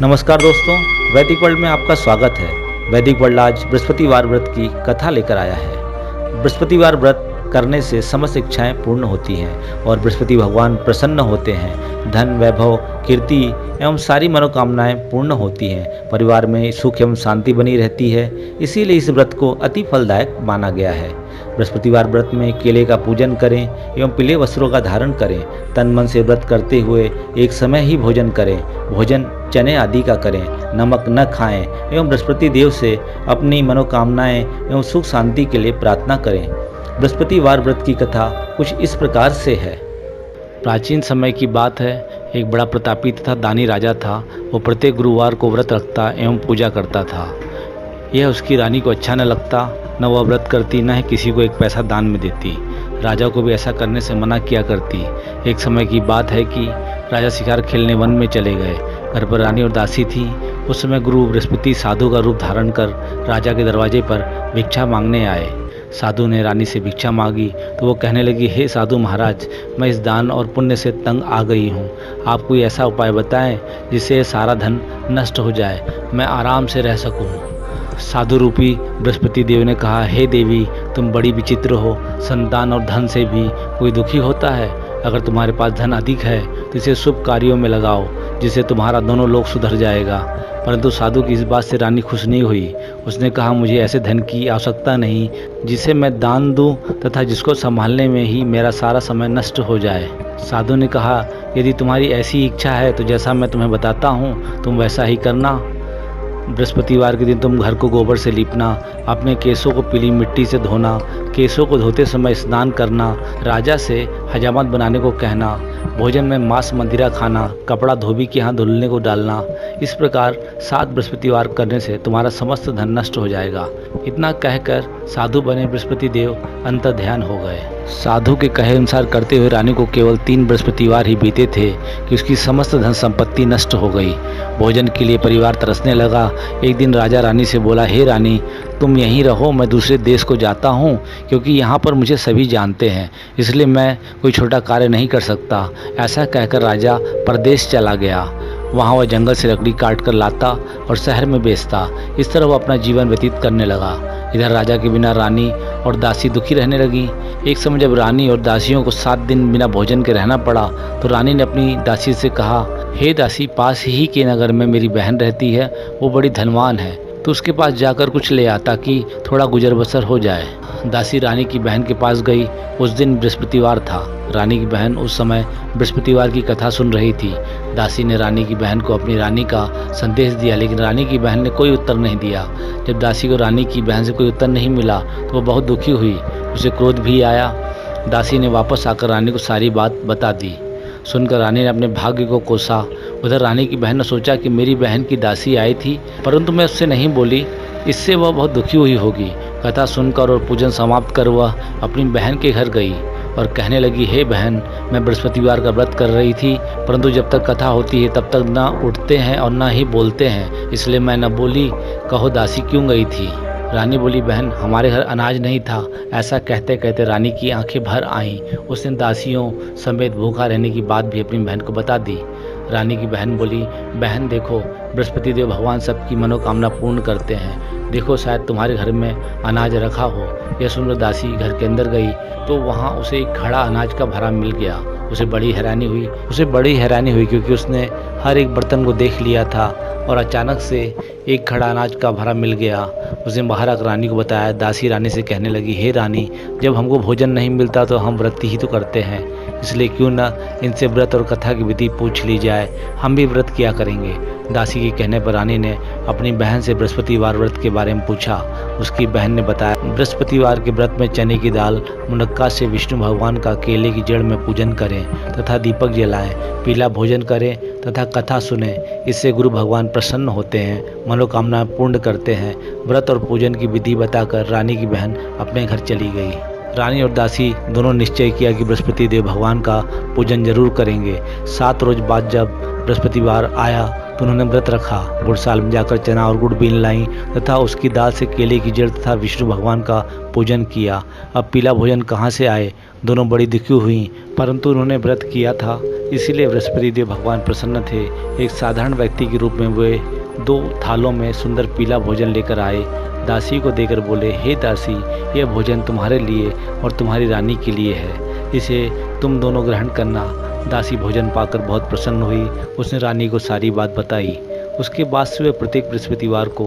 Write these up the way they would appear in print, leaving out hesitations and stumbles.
नमस्कार दोस्तों, वैदिक वर्ल्ड में आपका स्वागत है। वैदिक वर्ल्ड आज बृहस्पतिवार व्रत की कथा लेकर आया है। बृहस्पतिवार व्रत करने से समस्त इच्छाएं पूर्ण होती हैं और बृहस्पति भगवान प्रसन्न होते हैं। धन, वैभव, कीर्ति एवं सारी मनोकामनाएं पूर्ण होती हैं। परिवार में सुख एवं शांति बनी रहती है। इसीलिए इस व्रत को अति फलदायक माना गया है। बृहस्पतिवार व्रत में केले का पूजन करें एवं पीले वस्त्रों का धारण करें। तन मन से व्रत करते हुए एक समय ही भोजन करें। भोजन चने आदि का करें। नमक न खाएं एवं बृहस्पति देव से अपनी मनोकामनाएं एवं सुख शांति के लिए प्रार्थना करें। बृहस्पतिवार व्रत की कथा कुछ इस प्रकार से है। प्राचीन समय की बात है। एक बड़ा प्रतापी तथा दानी राजा था। वो प्रत्येक गुरुवार को व्रत रखता एवं पूजा करता था। यह उसकी रानी को अच्छा न लगता। न वह व्रत करती, न ही किसी को एक पैसा दान में देती। राजा को भी ऐसा करने से मना किया करती। एक समय की बात है कि राजा शिकार खेलने वन में चले गए। घर पर रानी और दासी थी। उस समय गुरु बृहस्पति साधु का रूप धारण कर राजा के दरवाजे पर भिक्षा मांगने आए। साधु ने रानी से भिक्षा मांगी तो वो कहने लगी, हे साधु महाराज, मैं इस दान और पुण्य से तंग आ गई हूँ। आप कोई ऐसा उपाय बताएं जिससे सारा धन नष्ट हो जाए, मैं आराम से रह सकूँ। साधु रूपी बृहस्पति देव ने कहा, हे देवी, तुम बड़ी विचित्र हो। संतान और धन से भी कोई दुखी होता है। अगर तुम्हारे पास धन अधिक है तो इसे शुभ कार्यों में लगाओ, जिससे तुम्हारा दोनों लोक सुधर जाएगा। परंतु साधु की इस बात से रानी खुश नहीं हुई। उसने कहा, मुझे ऐसे धन की आवश्यकता नहीं जिसे मैं दान दूं तथा जिसको संभालने में ही मेरा सारा समय नष्ट हो जाए। साधु ने कहा, यदि तुम्हारी ऐसी इच्छा है तो जैसा मैं तुम्हें बताता हूँ तुम वैसा ही करना। बृहस्पतिवार के दिन तुम घर को गोबर से लीपना, अपने केसों को पीली मिट्टी से धोना, केसों को धोते समय स्नान करना, राजा से हजामत बनाने को कहना, भोजन में मांस मदिरा खाना, कपड़ा धोबी के यहाँ धुलने को डालना। इस प्रकार 7 बृहस्पतिवार करने से तुम्हारा समस्त धन नष्ट हो जाएगा। इतना कहकर साधु बने बृहस्पति देव अंतर्ध्यान हो गए। साधु के कहे अनुसार करते हुए रानी को केवल 3 बृहस्पतिवार ही बीते थे कि उसकी समस्त धन संपत्ति नष्ट हो गई। भोजन के लिए परिवार तरसने लगा। एक दिन राजा रानी से बोला, हे रानी, तुम यहीं रहो, मैं दूसरे देश को जाता हूँ, क्योंकि यहाँ पर मुझे सभी जानते हैं, इसलिए मैं कोई छोटा कार्य नहीं कर सकता। ऐसा कहकर राजा परदेश चला गया। वहाँ वह जंगल से लकड़ी काट कर लाता और शहर में बेचता। इस तरह वह अपना जीवन व्यतीत करने लगा। इधर राजा के बिना रानी और दासी दुखी रहने लगी। एक समय जब रानी और दासियों को 7 दिन बिना भोजन के रहना पड़ा तो रानी ने अपनी दासी से कहा, हे दासी, पास ही के नगर में मेरी बहन रहती है, वो बड़ी धनवान है, तो उसके पास जाकर कुछ ले आ ताकि थोड़ा गुजर बसर हो जाए। दासी रानी की बहन के पास गई। उस दिन बृहस्पतिवार था। रानी की बहन उस समय बृहस्पतिवार की कथा सुन रही थी। दासी ने रानी की बहन को अपनी रानी का संदेश दिया, लेकिन रानी की बहन ने कोई उत्तर नहीं दिया। जब दासी को रानी की बहन से कोई उत्तर नहीं मिला तो वह बहुत दुखी हुई। उसे क्रोध भी आया। दासी ने वापस आकर रानी को सारी बात बता दी। सुनकर रानी ने अपने भाग्य को कोसा। उधर रानी की बहन ने सोचा कि मेरी बहन की दासी आई थी, परंतु मैं उससे नहीं बोली, इससे वह बहुत दुखी हुई होगी। कथा सुनकर और पूजन समाप्त कर वह अपनी बहन के घर गई और कहने लगी, हे बहन, मैं बृहस्पतिवार का व्रत कर रही थी, परंतु जब तक कथा होती है तब तक न उठते हैं और न ही बोलते हैं, इसलिए मैं न बोली। कहो दासी क्यों गई थी? रानी बोली, बहन, हमारे घर अनाज नहीं था। ऐसा कहते कहते रानी की आंखें भर आईं। उसने दासियों समेत भूखा रहने की बात भी अपनी बहन को बता दी। रानी की बहन बोली, बहन देखो, बृहस्पति देव भगवान सबकी मनोकामना पूर्ण करते हैं। देखो, शायद तुम्हारे घर में अनाज रखा हो। यह सुनकर दासी घर के अंदर गई तो वहाँ उसे एक खड़ा अनाज का भरा मिल गया। उसे बड़ी हैरानी हुई क्योंकि उसने हर एक बर्तन को देख लिया था और अचानक से एक खड़ा अनाज का भरा मिल गया। उसने बाहर आकर रानी को बताया। दासी रानी से कहने लगी, हे रानी, जब हमको भोजन नहीं मिलता तो हम व्रत ही तो करते हैं, इसलिए क्यों न इनसे व्रत और कथा की विधि पूछ ली जाए, हम भी व्रत किया करेंगे। दासी के कहने पर रानी ने अपनी बहन से बृहस्पतिवार व्रत के बारे में पूछा। उसकी बहन ने बताया, बृहस्पतिवार के व्रत में चने की दाल, मुनक्का से विष्णु भगवान का केले की जड़ में पूजन करें तथा दीपक जलाएं, पीला भोजन करें तथा कथा सुने। इससे गुरु भगवान प्रसन्न होते हैं, मनोकामना पूर्ण करते हैं। व्रत और पूजन की विधि बताकर रानी की बहन अपने घर चली गई। रानी और दासी दोनों निश्चय किया कि बृहस्पति देव भगवान का पूजन जरूर करेंगे। 7 रोज बाद जब बृहस्पतिवार आया तो उन्होंने व्रत रखा। गुड़साल में जाकर चना और गुड़ बीन लाई तथा उसकी दाल से केले की जड़ तथा विष्णु भगवान का पूजन किया। अब पीला भोजन कहाँ से आए? दोनों बड़ी दुखी हुई, परंतु उन्होंने व्रत किया था इसीलिए बृहस्पति देव भगवान प्रसन्न थे। एक साधारण व्यक्ति के रूप में वे 2 थालों में सुंदर पीला भोजन लेकर आए। दासी को देकर बोले, हे दासी, यह भोजन तुम्हारे लिए और तुम्हारी रानी के लिए है, इसे तुम दोनों ग्रहण करना। दासी भोजन पाकर बहुत प्रसन्न हुई। उसने रानी को सारी बात बताई। उसके बाद से वे प्रत्येक बृहस्पतिवार को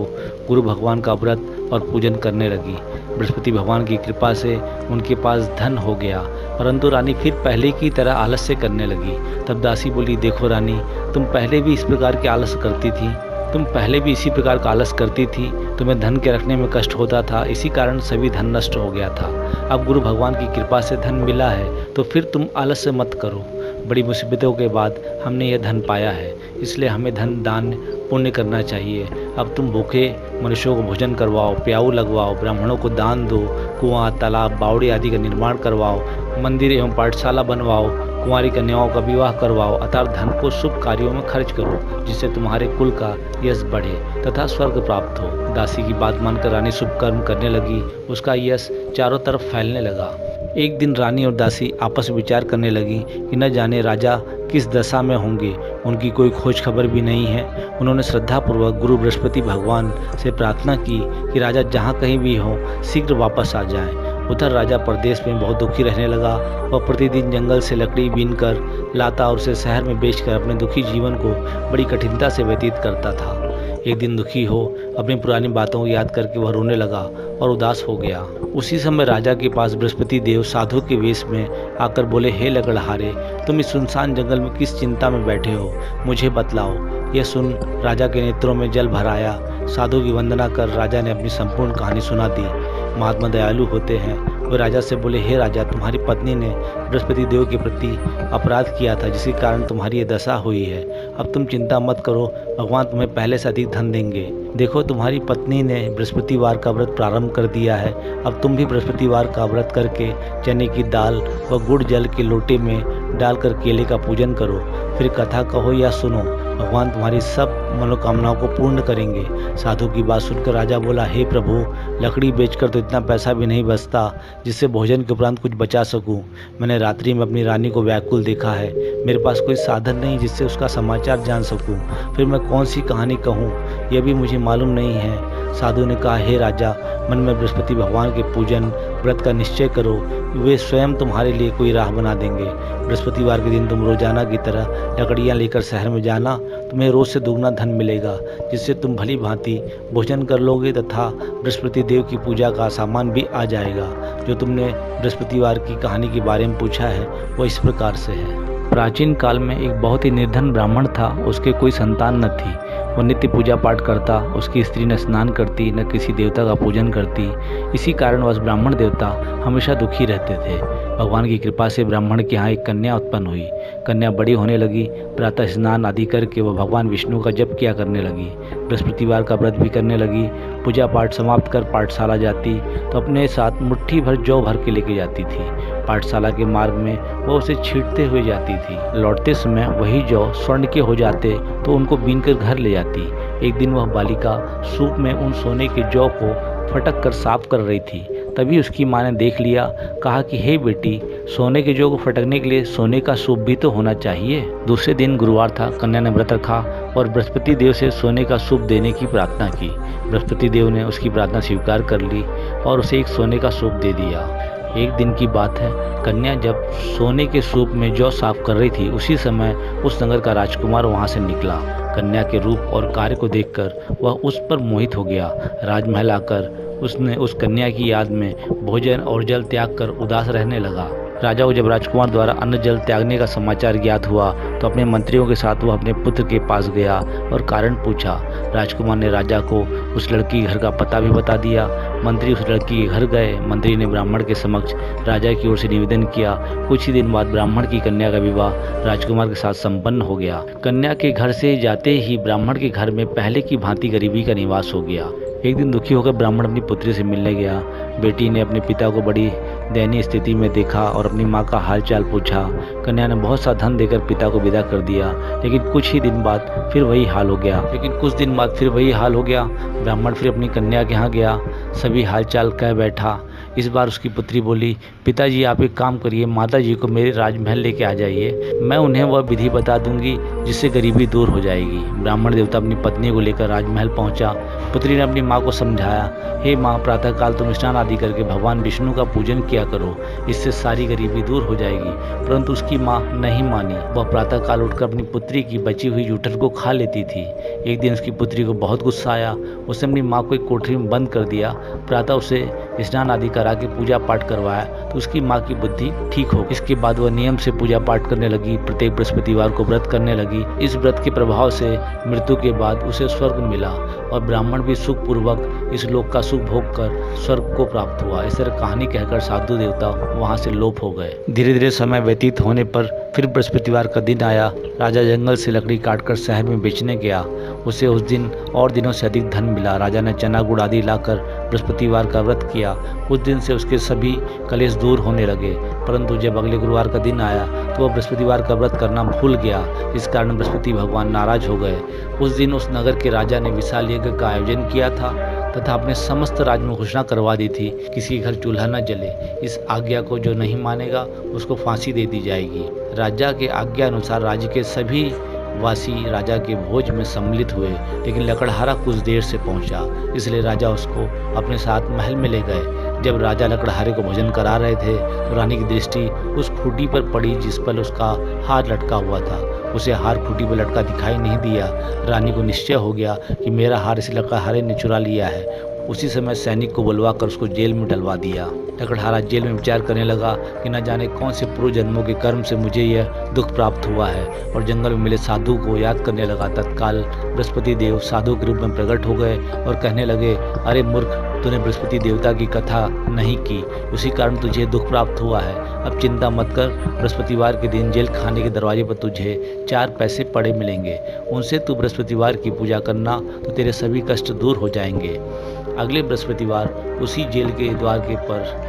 गुरु भगवान का व्रत और पूजन करने लगी। बृहस्पति भगवान की कृपा से उनके पास धन हो गया, परंतु रानी फिर पहले की तरह आलस्य करने लगी। तब दासी बोली, देखो रानी, तुम पहले भी इस प्रकार के आलस करती थी, तुम पहले भी इसी प्रकार का आलस करती थी, तुम्हें धन के रखने में कष्ट होता था, इसी कारण सभी धन नष्ट हो गया था। अब गुरु भगवान की कृपा से धन मिला है तो फिर तुम आलस्य मत करो। बड़ी मुसीबतों के बाद हमने यह धन पाया है, इसलिए हमें धन दान पुण्य करना चाहिए। अब तुम भूखे मनुष्यों को भोजन करवाओ, प्याऊ लगवाओ, ब्राह्मणों को दान दो, कुआं, तालाब, बावड़ी आदि का निर्माण करवाओ, मंदिर एवं पाठशाला बनवाओ, कुंवारी कन्याओं का विवाह करवाओ, अर्थात धन को शुभ कार्यों में खर्च करो, जिससे तुम्हारे कुल का यश बढ़े तथा स्वर्ग प्राप्त हो। दासी की बात मानकर रानी शुभ कर्म करने लगी। उसका यश चारों तरफ फैलने लगा। एक दिन रानी और दासी आपस में विचार करने लगी कि न जाने राजा किस दशा में होंगे, उनकी कोई खोज खबर भी नहीं है। उन्होंने श्रद्धापूर्वक गुरु बृहस्पति भगवान से प्रार्थना की कि राजा जहाँ कहीं भी हो शीघ्र वापस आ जाएं। उधर राजा प्रदेश में बहुत दुखी रहने लगा। वह प्रतिदिन जंगल से लकड़ी बीनकर लाता और उसे शहर में बेचकर अपने दुखी जीवन को बड़ी कठिनता से व्यतीत करता था। एक दिन दुखी हो अपनी पुरानी बातों को याद करके वह रोने लगा और उदास हो गया। उसी समय राजा के पास बृहस्पति देव साधु के वेश में आकर बोले, हे लकड़हारे, तुम इस सुनसान जंगल में किस चिंता में बैठे हो, मुझे बतलाओ। यह सुन राजा के नेत्रों में जल भर आया। साधु की वंदना कर राजा ने अपनी संपूर्ण कहानी सुना दी। महात्मा दयालु होते हैं। वे राजा से बोले, हे राजा, तुम्हारी पत्नी ने बृहस्पति देव के प्रति अपराध किया था, जिसके कारण तुम्हारी ये दशा हुई है। अब तुम चिंता मत करो, भगवान तुम्हें पहले से अधिक धन देंगे। देखो, तुम्हारी पत्नी ने बृहस्पतिवार का व्रत प्रारंभ कर दिया है। अब तुम भी बृहस्पतिवार का व्रत करके चने की दाल व गुड़ जल के लोटे में डालकर केले का पूजन करो, फिर कथा कहो या सुनो, भगवान तुम्हारी सब मनोकामनाओं को पूर्ण करेंगे। साधु की बात सुनकर राजा बोला, हे प्रभु, लकड़ी बेचकर तो इतना पैसा भी नहीं बचता जिससे भोजन के उपरांत कुछ बचा सकूं। मैंने रात्रि में अपनी रानी को व्याकुल देखा है। मेरे पास कोई साधन नहीं जिससे उसका समाचार जान सकूं। फिर मैं कौन सी कहानी कहूं, यह भी मुझे मालूम नहीं है। साधु ने कहा, हे राजा, मन में बृहस्पति भगवान के पूजन व्रत का निश्चय करो, वे स्वयं तुम्हारे लिए कोई राह बना देंगे। बृहस्पतिवार के दिन तुम रोजाना की तरह लकड़ियाँ लेकर शहर में जाना, तुम्हें रोज से दुगना धन मिलेगा, जिससे तुम भली भांति भोजन कर लोगे तथा बृहस्पति देव की पूजा का सामान भी आ जाएगा। जो तुमने बृहस्पतिवार की कहानी के बारे में पूछा है वो इस प्रकार से है। प्राचीन काल में एक बहुत ही निर्धन ब्राह्मण था। उसके कोई संतान न थी। वो नित्य पूजा पाठ करता। उसकी स्त्री न स्नान करती, न किसी देवता का पूजन करती। इसी कारणवश ब्राह्मण देवता हमेशा दुखी रहते थे। भगवान की कृपा से ब्राह्मण के यहाँ एक कन्या उत्पन्न हुई। कन्या बड़ी होने लगी। प्रातः स्नान आदि करके वह भगवान विष्णु का जप किया करने लगी। बृहस्पतिवार का व्रत भी करने लगी। पूजा पाठ समाप्त कर पाठशाला जाती तो अपने साथ मुट्ठी भर जौ भर के लेके जाती थी। पाठशाला के मार्ग में वह उसे छींटते हुए जाती थी। लौटते समय वही जौ स्वर्ण के हो जाते तो उनको बीनकर घर ले जाती। एक दिन वह बालिका सूप में उन सोने के जौ को फटक कर साफ कर रही थी। तभी उसकी माँ ने देख लिया। कहा कि हे बेटी, सोने के जौ को फटकने के लिए सोने का सूप भी तो होना चाहिए। दूसरे दिन गुरुवार था। कन्या ने व्रत रखा और बृहस्पति देव से सोने का सूप देने की प्रार्थना की। बृहस्पति देव ने उसकी प्रार्थना स्वीकार कर ली और उसे एक सोने का सूप दे दिया। एक दिन की बात है, कन्या जब सोने के सूप में जौ साफ कर रही थी, उसी समय उस नगर का राजकुमार वहां से निकला। कन्या के रूप और कार्य को देखकर वह उस पर मोहित हो गया। राजमहल आकर उसने उस कन्या की याद में भोजन और जल त्याग कर उदास रहने लगा। राजा को जब राजकुमार द्वारा अन्न जल त्यागने का समाचार ज्ञात हुआ तो अपने मंत्रियों के साथ वह अपने पुत्र के पास गया और कारण पूछा। राजकुमार ने राजा को उस लड़की के घर का पता भी बता दिया। मंत्री उस लड़की के घर गए। मंत्री ने ब्राह्मण के समक्ष राजा की ओर से निवेदन किया। कुछ ही दिन बाद ब्राह्मण की कन्या का विवाह राजकुमार के साथ संपन्न हो गया। कन्या के घर से जाते ही ब्राह्मण के घर में पहले की भांति गरीबी का निवास हो गया। एक दिन दुखी होकर ब्राह्मण अपनी पुत्री से मिलने गया। बेटी ने अपने पिता को बड़ी दयनीय स्थिति में देखा और अपनी माँ का हालचाल पूछा। कन्या ने बहुत सा धन देकर पिता को विदा कर दिया, लेकिन कुछ दिन बाद फिर वही हाल हो गया। ब्राह्मण फिर अपनी कन्या के यहाँ गया, सभी हालचाल कह बैठा। इस बार उसकी पुत्री बोली, पिताजी आप एक काम करिए, माता जी को मेरे राजमहल लेके आ जाइए, मैं उन्हें वह विधि बता दूंगी जिससे गरीबी दूर हो जाएगी। ब्राह्मण देवता अपनी पत्नी को लेकर राजमहल पहुंचा। पुत्री ने अपनी माँ को समझाया, हे माँ, प्रातःकाल तुम स्नान आदि करके भगवान विष्णु का पूजन किया करो, इससे सारी गरीबी दूर हो जाएगी। परंतु उसकी माँ नहीं मानी। वह प्रातःकाल उठकर अपनी पुत्री की बची हुई जूठन को खा लेती थी। एक दिन उसकी पुत्री को बहुत गुस्सा आया। उसने अपनी माँ को एक कोठरी में बंद कर दिया। प्रातः उसे स्नान आदि करा के पूजा पाठ करवाया तो उसकी माँ की बुद्धि ठीक हो। इसके बाद वह नियम से पूजा पाठ करने लगी। प्रत्येक बृहस्पतिवार को व्रत करने लगी। इस व्रत के प्रभाव से मृत्यु के बाद उसे स्वर्ग मिला और ब्राह्मण भी सुख पूर्वक इस लोक का सुख भोग कर स्वर्ग को प्राप्त हुआ। इस तरह कहानी कहकर साधु देवता वहां से लोप हो गए। धीरे धीरे समय व्यतीत होने पर फिर बृहस्पतिवार का दिन आया। राजा जंगल से लकड़ी काटकर शहर में बेचने गया। उसे उस दिन और दिनों से अधिक धन मिला। राजा ने चना गुड़ आदि लाकर बृहस्पतिवार का व्रत किया। उस दिन से उसके सभी कलेश दूर होने लगे। परंतु जब अगले गुरुवार का दिन आया तो वह बृहस्पतिवार का व्रत करना भूल गया। इस कारण बृहस्पति भगवान नाराज हो गए। उस दिन उस नगर के राजा ने विशाल यज्ञ का आयोजन किया था तथा अपने समस्त राज्य में घोषणा करवा दी थी, किसी घर चूल्हा न जले। इस आज्ञा को जो नहीं मानेगा उसको फांसी दे दी जाएगी। राजा के आज्ञा अनुसार राज्य के सभी वासी राजा के भोज में सम्मिलित हुए, लेकिन लकड़हारा कुछ देर से पहुंचा, इसलिए राजा उसको अपने साथ महल में ले गए। जब राजा लकड़हारे को भोजन करा रहे थे तो रानी की दृष्टि उस खूंटी पर पड़ी जिस पर उसका हार लटका हुआ था। उसे हार खूंटी पर लटका दिखाई नहीं दिया। रानी को निश्चय हो गया कि मेरा हार इस लकड़हारे ने चुरा लिया है। उसी समय सैनिक को बुलवाकर उसको जेल में डलवा दिया। लकड़हारा जेल में विचार करने लगा कि न जाने कौन से पूर्व जन्मों के कर्म से मुझे यह दुख प्राप्त हुआ है, और जंगल में मिले साधु को याद करने लगा। तत्काल बृहस्पति देव साधु के रूप में प्रकट हो गए और कहने लगे, अरे मूर्ख, तूने बृहस्पति देवता की कथा नहीं की, उसी कारण तुझे दुख प्राप्त हुआ है। अब चिंता मत कर, बृहस्पतिवार के दिन जेल खाने के दरवाजे पर तुझे 4 पैसे पड़े मिलेंगे। उनसे तू बृहस्पतिवार की पूजा करना तो तेरे सभी कष्ट दूर हो जाएंगे। अगले बृहस्पतिवार उसी जेल के द्वार के पर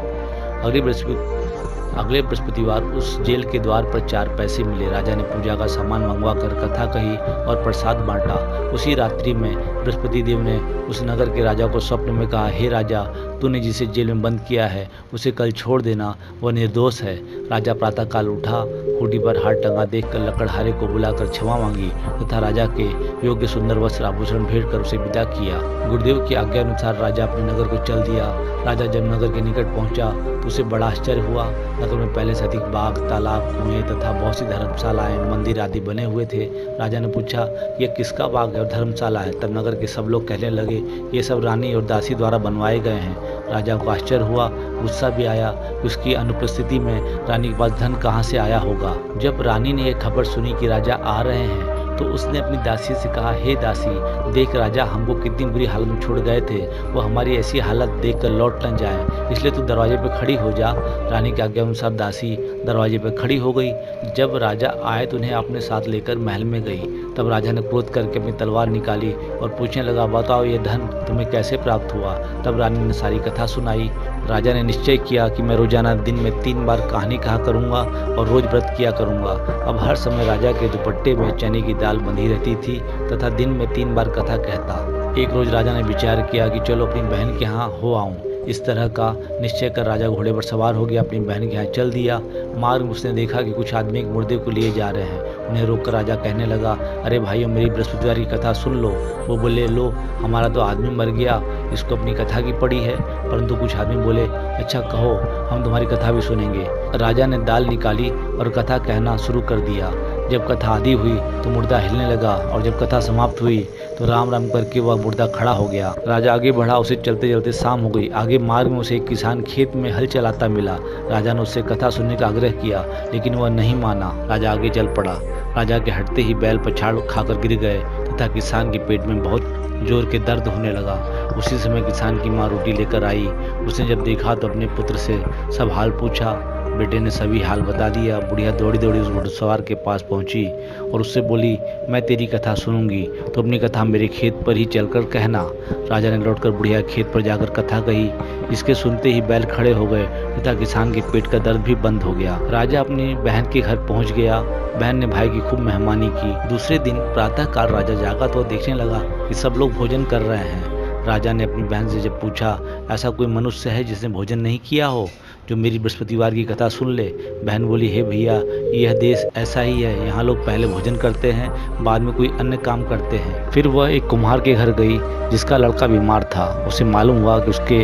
अगले बृहस्पतिवार उस जेल के द्वार पर 4 पैसे मिले। राजा ने पूजा का सामान मंगवा कर कथा कही और प्रसाद बांटा। उसी रात्रि में बृहस्पति देव ने उस नगर के राजा को स्वप्न में कहा, हे राजा, तूने जिसे जेल में बंद किया है उसे कल छोड़ देना, वह निर्दोष है। राजा प्रातःकाल उठा, खूंटी पर हार टंगा देखकर लकड़हारे को बुलाकर क्षमा मांगी तथा राजा के योग्य सुंदर वस्त्र आभूषण भेंट कर उसे विदा किया। गुरुदेव की आज्ञा अनुसार राजा अपने नगर को चल दिया। राजा जब नगर के निकट पहुंचा तो उसे बड़ा आश्चर्य हुआ। नगर में पहले से अधिक बाग, तालाब, कुएं तथा बहुत सी धर्मशालाएं, मंदिर आदि बने हुए थे। राजा ने पूछा, यह किसका बाग है और धर्मशाला है? तब नगर के सब लोग कहने लगे, ये सब रानी और दासी द्वारा बनवाए गए हैं। राजा को आश्चर्य हुआ, गुस्सा भी आया कि उसकी अनुपस्थिति में रानी के पास धन कहाँ से आया होगा। जब रानी ने यह खबर सुनी कि राजा आ रहे हैं तो उसने अपनी दासी से कहा, हे दासी, देख राजा हमको कितनी बुरी हालत में छोड़ गए थे, वो हमारी ऐसी हालत देखकर लौट न जाए, इसलिए तू दरवाजे पर खड़ी हो जा। रानी के आज्ञा अनुसार दासी दरवाजे पर खड़ी हो गई। जब राजा आए तो उन्हें अपने साथ लेकर महल में गई। तब राजा ने क्रोध करके अपनी तलवार निकाली और पूछने लगा, बताओ ये धन तुम्हें कैसे प्राप्त हुआ? तब रानी ने सारी कथा सुनाई। राजा ने निश्चय किया कि मैं रोजाना दिन में 3 बार कहानी कहा करूंगा और रोज व्रत किया करूंगा। अब हर समय राजा के दुपट्टे में चने की दाल बंधी रहती थी तथा दिन में 3 बार कथा कहता। एक रोज राजा ने विचार किया कि चलो अपनी बहन के यहाँ हो आऊं। इस तरह का निश्चय कर राजा घोड़े पर सवार हो गया, अपनी बहन के यहाँ चल दिया। मार्ग में उसने देखा कि कुछ आदमी एक मुर्दे को लिए जा रहे हैं। उन्हें रोककर राजा कहने लगा, अरे भाइयों, मेरी बृहस्पतिवार की कथा सुन लो। वो बोले, लो, हमारा तो आदमी मर गया, इसको अपनी कथा की पड़ी है। परंतु कुछ आदमी बोले, अच्छा कहो, हम तुम्हारी कथा भी सुनेंगे। राजा ने दाल निकाली और कथा कहना शुरू कर दिया। जब कथा आदि हुई तो मुर्दा हिलने लगा और जब कथा समाप्त हुई तो राम राम करके वह मुर्दा खड़ा हो गया। राजा आगे बढ़ा, उसे चलते चलते शाम हो गई। आगे मार्ग में उसे एक किसान खेत में हल चलाता मिला। राजा ने उससे कथा सुनने का आग्रह किया, लेकिन वह नहीं माना। राजा आगे चल पड़ा। राजा के हटते ही बैल पछाड़ खाकर गिर गए तथा किसान के पेट में बहुत जोर के दर्द होने लगा। उसी समय किसान की माँ रोटी लेकर आई। उसने जब देखा तो अपने पुत्र से सब हाल पूछा। बेटे ने सभी हाल बता दिया। बुढ़िया दौड़ी दौड़ी उस घुड़सवार के पास पहुंची और उससे बोली, मैं तेरी कथा सुनूंगी तो अपनी कथा मेरे खेत पर ही चलकर कहना। राजा ने लौटकर बुढ़िया खेत पर जाकर कथा कही। इसके सुनते ही बैल खड़े हो गए तथा किसान के पेट का दर्द भी बंद हो गया। राजा अपनी बहन के घर पहुंच गया। बहन ने भाई की खूब मेहमानी की। दूसरे दिन प्रातः काल राजा जागा तो देखने लगा कि सब लोग भोजन कर रहे हैं। राजा ने अपनी बहन से जब पूछा, ऐसा कोई मनुष्य है जिसने भोजन नहीं किया हो, जो मेरी बृहस्पतिवार की कथा सुन ले। बहन बोली, हे भैया, यह देश ऐसा ही है, यहाँ लोग पहले भोजन करते हैं, बाद में कोई अन्य काम करते हैं। फिर वह एक कुम्हार के घर गई जिसका लड़का बीमार था। उसे मालूम हुआ कि उसके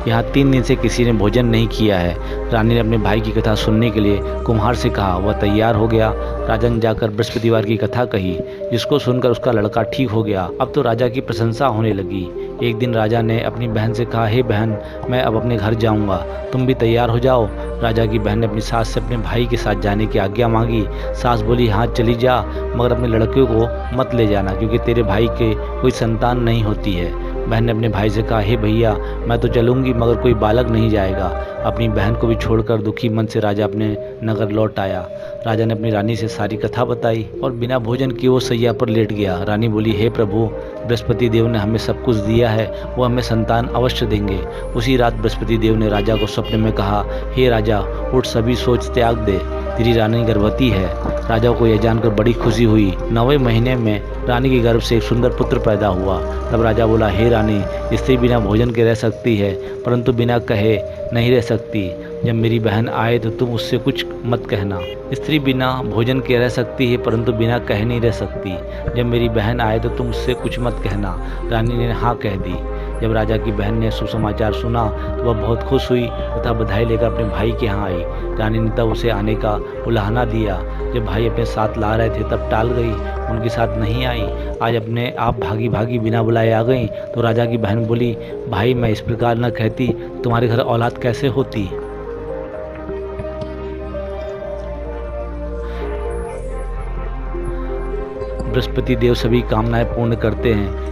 यहाँ 3 दिन से किसी ने भोजन नहीं किया है। रानी ने अपने भाई की कथा सुनने के लिए कुम्हार से कहा। वह तैयार हो गया। राजा ने जाकर बृहस्पतिवार की कथा कही, जिसको सुनकर उसका लड़का ठीक हो गया। अब तो राजा की प्रशंसा होने लगी। एक दिन राजा ने अपनी बहन से कहा, हे बहन, मैं अब अपने घर जाऊंगा, तुम भी तैयार हो जाओ। राजा की बहन ने अपनी सास से अपने भाई के साथ जाने की आज्ञा मांगी। सास बोली, हाँ चली जा, मगर अपने लड़के को मत ले जाना, क्योंकि तेरे भाई के कोई संतान नहीं होती है। बहन ने अपने भाई से कहा, हे भैया, मैं तो चलूंगी, मगर कोई बालक नहीं जाएगा। अपनी बहन को भी छोड़कर दुखी मन से राजा अपने नगर लौट आया। राजा ने अपनी रानी से सारी कथा बताई और बिना भोजन किए वो सैया पर लेट गया। रानी बोली, हे प्रभु, बृहस्पति देव ने हमें सब कुछ दिया है, वो हमें संतान अवश्य देंगे। उसी रात बृहस्पति देव ने राजा को सपने में कहा, हे राजा, उठ, सभी सोच त्याग दे, तेरी रानी गर्भवती है। राजा को यह जानकर बड़ी खुशी हुई। 9वें महीने में रानी के गर्भ से एक सुंदर पुत्र पैदा हुआ। तब राजा बोला, हे रानी, स्त्री बिना भोजन के रह सकती है, परंतु बिना कहे नहीं रह सकती। जब मेरी बहन आए तो तुम उससे कुछ मत कहना। स्त्री बिना भोजन के रह सकती है, परंतु बिना कहे नहीं रह सकती। जब मेरी बहन आए तो तुम उससे कुछ मत कहना। रानी ने हाँ कह दी। जब राजा की बहन ने शुभ समाचार सुना तो वह बहुत खुश हुई तथा बधाई लेकर अपने भाई के यहाँ आई। रानी ने तब उसे आने का उलाहना दिया। जब भाई अपने साथ ला रहे थे तब टाल गई, उनके साथ नहीं आई। आज अपने आप भागी भागी बिना बुलाए आ गई। तो राजा की बहन बोली, भाई, मैं इस प्रकार न कहती, तुम्हारे घर औलाद कैसे होती। बृहस्पति देव सभी कामनाएं पूर्ण करते हैं।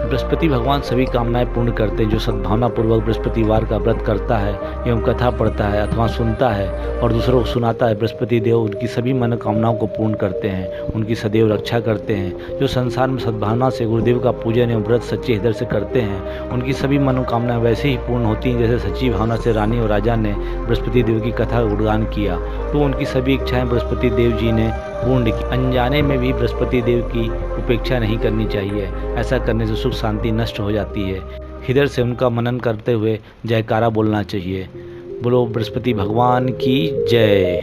बृहस्पति भगवान सभी कामनाएं पूर्ण करते हैं। जो सद्भावना पूर्वक बृहस्पतिवार का व्रत करता है एवं कथा पढ़ता है अथवा सुनता है और दूसरों को सुनाता है, बृहस्पति देव उनकी सभी मनोकामनाओं को पूर्ण करते हैं, उनकी सदैव रक्षा करते हैं। जो संसार में सद्भावना से गुरुदेव का पूजन एवं व्रत सच्चे हृदय से करते हैं, उनकी सभी मनोकामनाएं वैसे ही पूर्ण होती हैं जैसे सच्ची भावना से रानी और राजा ने बृहस्पति देव की कथा का गुणगान किया तो उनकी सभी इच्छाएं बृहस्पति देव जी ने पूर्ण की। अनजाने में भी बृहस्पति देव की उपेक्षा नहीं करनी चाहिए। ऐसा करने से सुख शांति नष्ट हो जाती है। हृदय से उनका मनन करते हुए जयकारा बोलना चाहिए। बोलो बृहस्पति भगवान की जय।